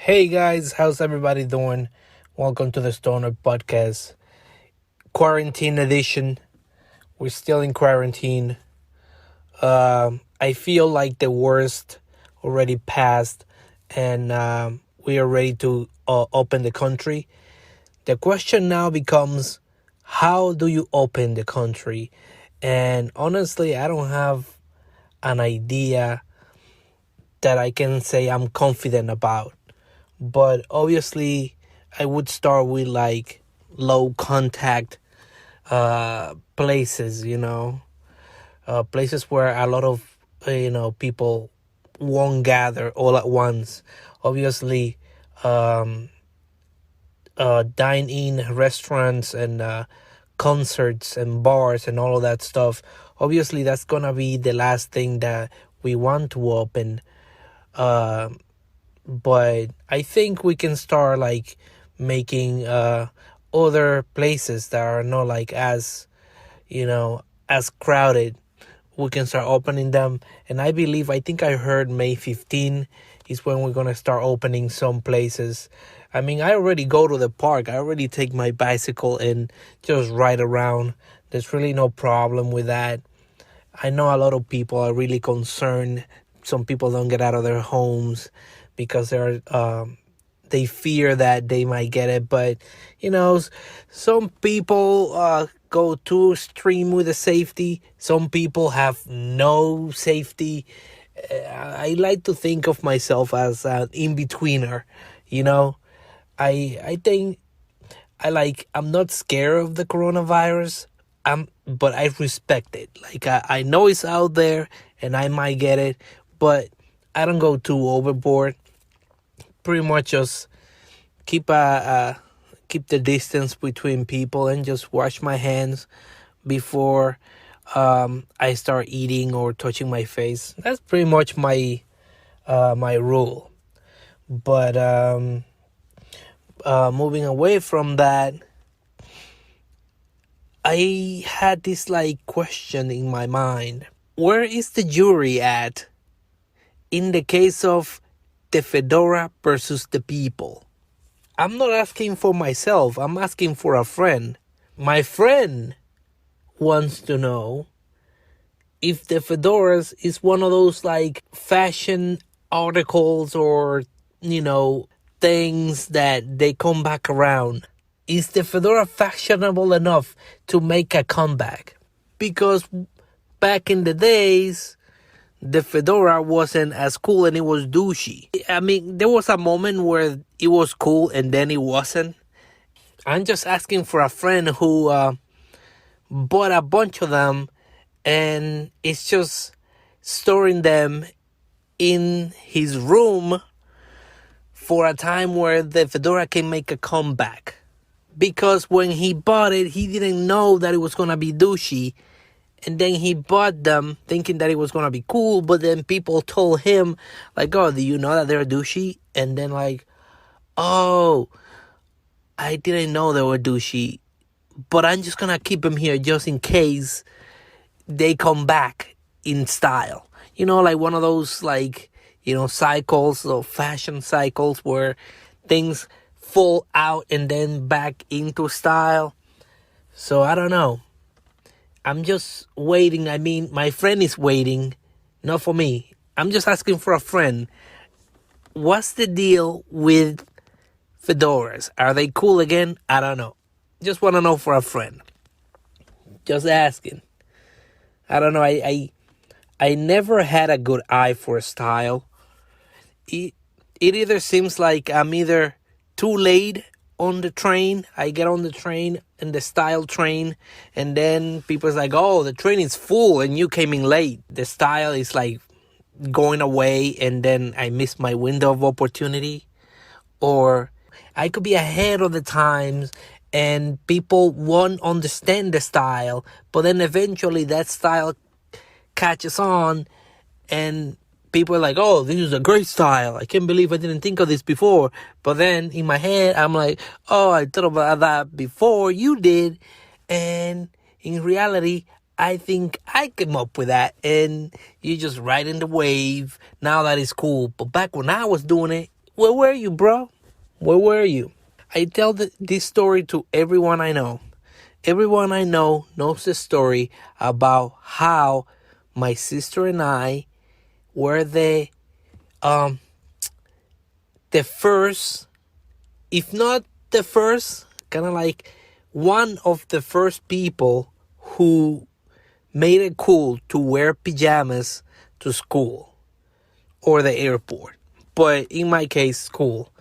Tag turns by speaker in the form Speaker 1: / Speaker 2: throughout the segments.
Speaker 1: Hey guys, how's everybody doing? Welcome to the Stonerd podcast, quarantine edition. We're still in quarantine. I feel like the worst already passed, and we are ready to open the country. The question now becomes, how do you open the country? And honestly, I don't have an idea that I can say I'm confident about. But obviously, I would start with like low contact places, places where a lot of people won't gather all at once. Obviously, um, dine-in restaurants and concerts and bars and all of that stuff. Obviously, that's gonna be the last thing that we want to open. Uh, but I think we can start like making other places that are not like as crowded. We can start opening them, and I think I heard May 15 is when we're gonna start opening some places. I mean, I already go to the park. I already take my bicycle and just ride around. There's really no problem with that. I know a lot of people are really concerned. Some people don't get out of their homes because they fear that they might get it. But some people go too extreme with the safety. Some people have no safety. I like to think of myself as an in-betweener. You know, I think I'm not scared of the coronavirus. But I respect it. Like I know it's out there and I might get it, but I don't go too overboard. Pretty much just keep the distance between people and just wash my hands before I start eating or touching my face. That's pretty much my rule. But moving away from that, I had this like question in my mind. Where is the jury at in the case of the fedora versus the people? I'm not asking for myself. I'm asking for a friend. My friend wants to know if the fedoras is one of those like fashion articles or, things that they come back around. Is the fedora fashionable enough to make a comeback? Because back in the days, the fedora wasn't as cool and it was douchey. I mean, there was a moment where it was cool and then it wasn't. I'm just asking for a friend who bought a bunch of them and it's just storing them in his room for a time where the fedora can make a comeback. Because when he bought it, he didn't know that it was going to be douchey. And then he bought them thinking that it was going to be cool. But then people told him, like, oh, do you know that they're douchey? And then like, oh, I didn't know they were douchey. But I'm just going to keep them here just in case they come back in style. Like one of those like, cycles or fashion cycles where things fall out and then back into style. So I don't know. I'm just waiting. I mean, my friend is waiting, not for me. I'm just asking for a friend. What's the deal with fedoras? Are they cool again? I don't know. Just want to know for a friend. Just asking. I don't know. I never had a good eye for style. It either seems like I'm either too late on the train. I get on the train and the style train, and then people's like, oh, the train is full and you came in late. The style is like going away and then I miss my window of opportunity. Or I could be ahead of the times and people won't understand the style, but then eventually that style catches on and people are like, oh, this is a great style. I can't believe I didn't think of this before. But then in my head, I'm like, oh, I thought about that before you did. And in reality, I think I came up with that. And you just ride in the wave. Now that is cool. But back when I was doing it, Where were you, bro? Where were you? I tell this story to everyone I know. Everyone I know knows the story about how my sister and I were the first, if not the first, kind of like one of the first people who made it cool to wear pajamas to school or the airport. But in my case, school.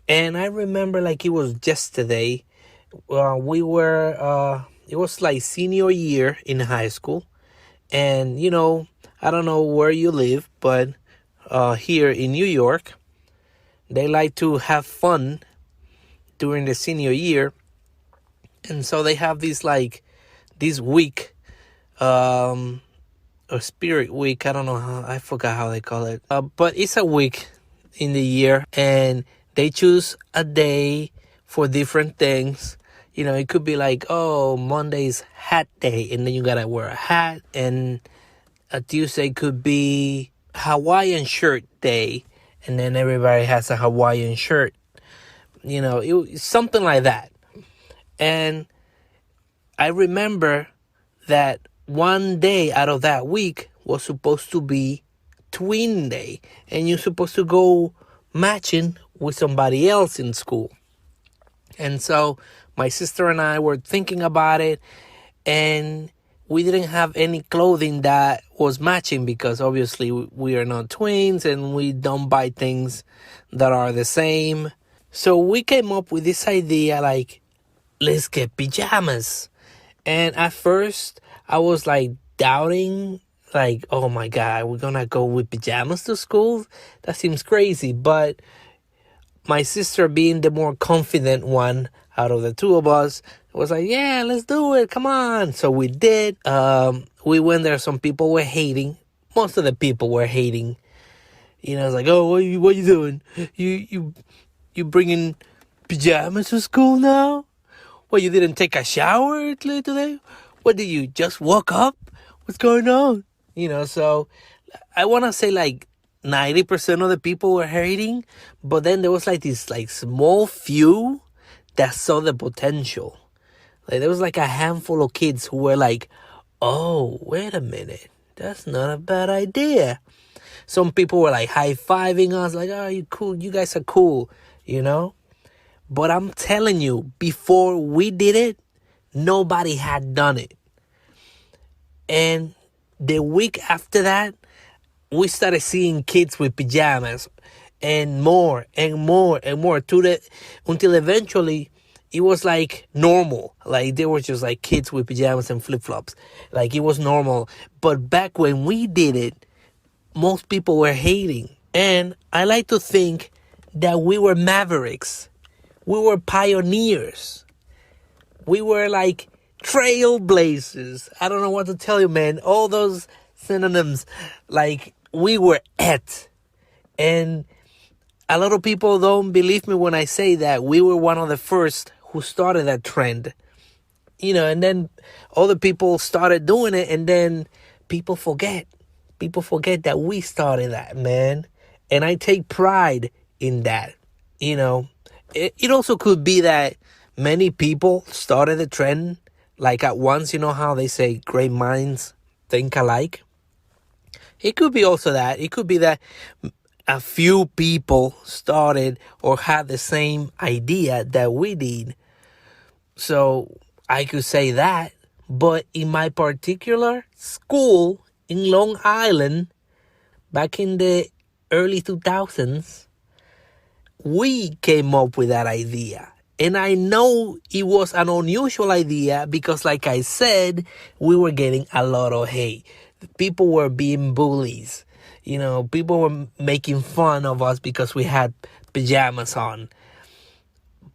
Speaker 1: And I remember like it was yesterday. It was like senior year in high school. And, I don't know where you live, but here in New York, they like to have fun during the senior year. And so they have this week, or spirit week. I don't know I forgot how they call it. But it's a week in the year, and they choose a day for different things. It could be like, oh, Monday's hat day, and then you gotta wear a hat. And a Tuesday could be Hawaiian shirt day, and then everybody has a Hawaiian shirt. Something like that. And I remember that one day out of that week was supposed to be twin day, and you're supposed to go matching with somebody else in school. And so my sister and I were thinking about it, and we didn't have any clothing that was matching because obviously we are not twins and we don't buy things that are the same. So we came up with this idea like, let's get pajamas. And at first I was like doubting, like, oh my God, we're gonna go with pajamas to school? That seems crazy. But my sister, being the more confident one out of the two of us, was like, yeah, let's do it. Come on. So we did. We went there. Some people were hating. Most of the people were hating. It's like, oh, what you doing? You bringing pajamas to school now? What, you didn't take a shower today? What, did you just woke up? What's going on? So I want to say like 90% of the people were hating, but then there was like this like small few that saw the potential. Like there was like a handful of kids who were like, oh, wait a minute, that's not a bad idea. Some people were like high-fiving us, like, oh, you cool, you guys are cool, But I'm telling you, before we did it, nobody had done it. And the week after that, we started seeing kids with pajamas, and more and more and more until eventually it was like normal. Like they were just like kids with pajamas and flip-flops. Like it was normal. But back when we did it, most people were hating. And I like to think that we were mavericks. We were pioneers. We were like trailblazers. I don't know what to tell you, man. All those synonyms. Like we were it. And a lot of people don't believe me when I say that we were one of the first who started that trend. And then other people started doing it, and then people forget. People forget that we started that, man. And I take pride in that. It also could be that many people started the trend like at once. You know how they say great minds think alike? It could be also that. It could be that a few people started or had the same idea that we did. So I could say that. But in my particular school in Long Island, back in the early 2000s, we came up with that idea. And I know it was an unusual idea because, like I said, we were getting a lot of hate. People were being bullies. People were making fun of us because we had pajamas on.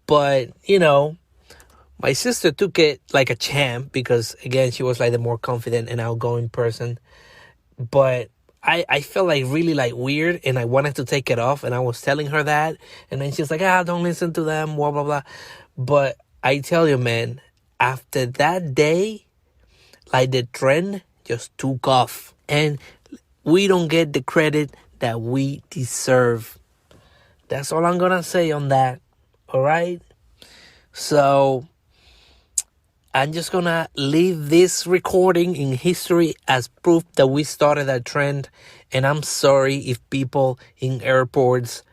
Speaker 1: But, my sister took it like a champ because, again, she was like the more confident and outgoing person. But I felt like really like weird, and I wanted to take it off, and I was telling her that, and then she's like, don't listen to them, blah, blah, blah. But I tell you, man, after that day, like the trend just took off, and we don't get the credit that we deserve. That's all I'm gonna say on that. All right. So I'm just gonna leave this recording in history as proof that we started that trend. And I'm sorry if people in airports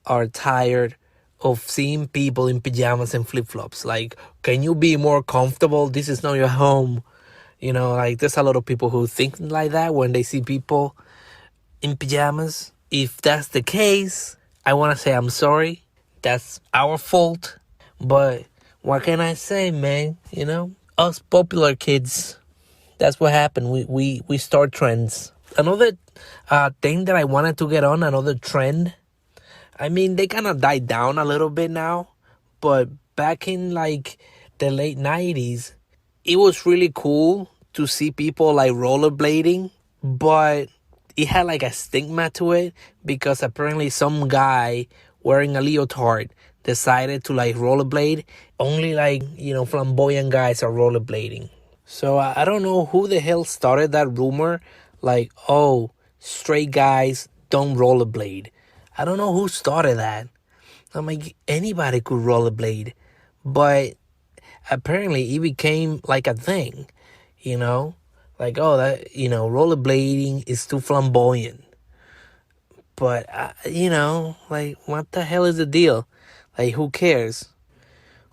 Speaker 1: are tired of seeing people in pajamas and flip-flops. Like, can you be more comfortable? This is not your home. Like, there's a lot of people who think like that when they see people in pajamas. If that's the case, I want to say I'm sorry. That's our fault. But what can I say, man? Us popular kids, that's what happened. We start trends. Another thing that I wanted to get on, another trend. I mean, they kind of died down a little bit now. But back in like the late 90s, it was really cool to see people like rollerblading. But it had like a stigma to it because apparently some guy wearing a leotard decided to like rollerblade. Only like, flamboyant guys are rollerblading. So I don't know who the hell started that rumor. Like, oh, straight guys don't rollerblade. I don't know who started that. I'm like, anybody could rollerblade. But apparently it became like a thing, Like, oh, that, rollerblading is too flamboyant. But, like, what the hell is the deal? Like, who cares?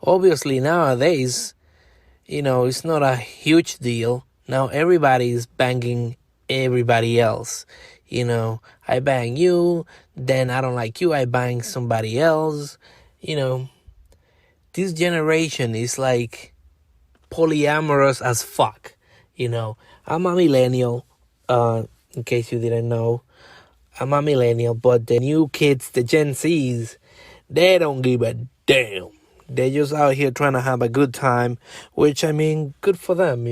Speaker 1: Obviously, nowadays, it's not a huge deal. Now everybody is banging everybody else. I bang you, then I don't like you, I bang somebody else. This generation is like polyamorous as fuck. I'm a millennial, in case you didn't know. I'm a millennial, but the new kids, the Gen Zs, they don't give a damn. They're just out here trying to have a good time, which, I mean, good for them,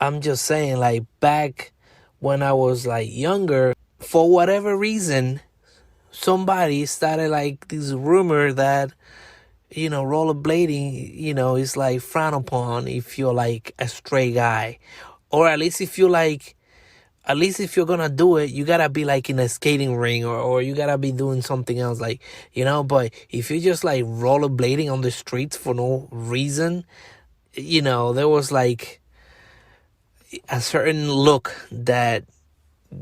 Speaker 1: I'm just saying, like, back when I was, like, younger, for whatever reason, somebody started, like, this rumor that, rollerblading, is, like, frowned upon if you're, like, a stray guy. Or at least if you're gonna do it, you gotta be like in a skating ring or you gotta be doing something else, like, but if you're just like rollerblading on the streets for no reason, there was like a certain look that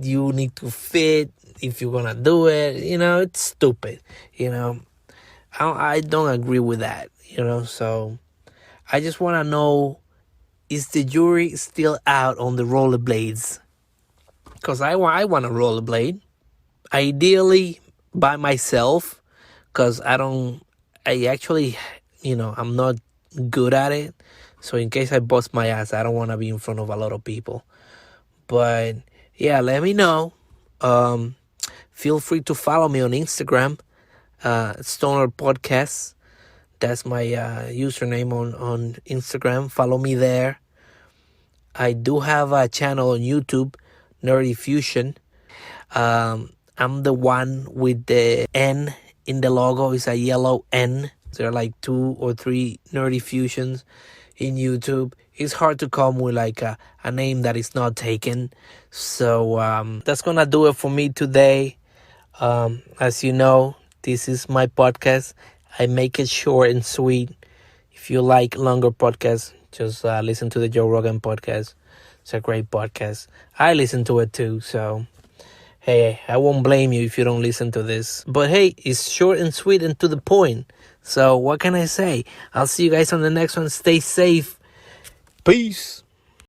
Speaker 1: you need to fit if you're gonna do it. It's stupid. I don't agree with that. So I just want to know, is the jury still out on the rollerblades? Because I want to rollerblade. Ideally by myself. Because I actually, I'm not good at it. So in case I bust my ass, I don't want to be in front of a lot of people. But yeah, let me know. Feel free to follow me on Instagram. Stonerd Podcast. That's my username on Instagram. Follow me there. I do have a channel on YouTube, Nerdy Fusion. I'm the one with the N in the logo. It's a yellow N. There are like 2 or 3 Nerdy Fusions in YouTube. It's hard to come with like a name that is not taken. So that's gonna do it for me today. As you know, this is my podcast. I make it short and sweet. If you like longer podcasts, just listen to the Joe Rogan podcast. It's a great podcast. I listen to it too, so hey, I won't blame you if you don't listen to this. But hey, it's short and sweet and to the point. So what can I say? I'll see you guys on the next one. Stay safe. Peace.